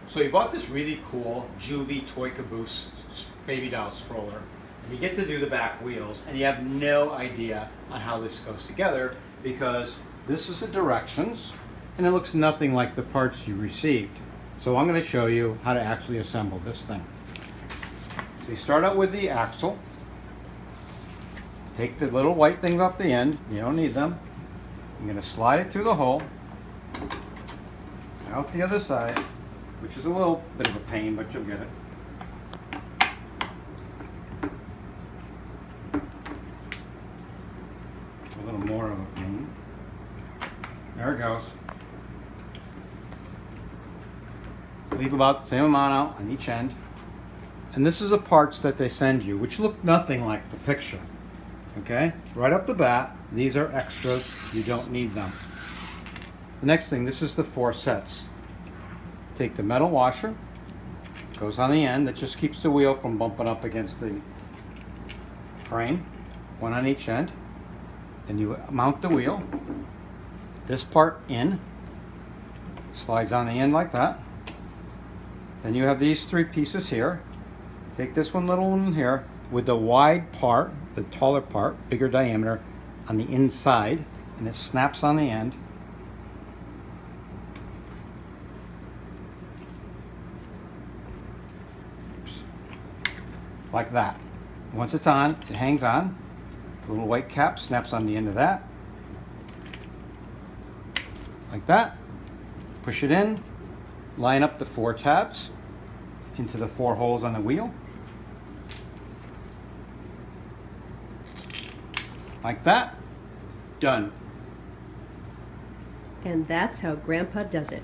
So you bought this really cool Joovy Toy Caboose baby doll stroller, and you get to do the back wheels, and you have no idea on how this goes together because this is the directions, and it looks nothing like the parts you received. So I'm going to show you how to actually assemble this thing. So you start out with the axle. Take the little white things off the end. You don't need them. You're going to slide it through the hole, out the other side, which is a little bit of a pain, but you'll get it. A little more of a pain. There it goes. Leave about the same amount out on each end. And this is the parts that they send you, which look nothing like the picture. Okay? Right up the bat, these are extras. You don't need them. The next thing, this is the 4 sets. Take the metal washer, goes on the end, that just keeps the wheel from bumping up against the frame. One on each end. Then you mount the wheel. This part in, slides on the end like that. Then you have these 3 pieces here. Take this one little one here with the wide part, the taller part, bigger diameter on the inside, and it snaps on the end. Oops. Like that. Once it's on, it hangs on. The little white cap snaps on the end of that. Like that. Push it in. Line up the 4 tabs into the 4 holes on the wheel. Like that. Done. And that's how Grandpa does it.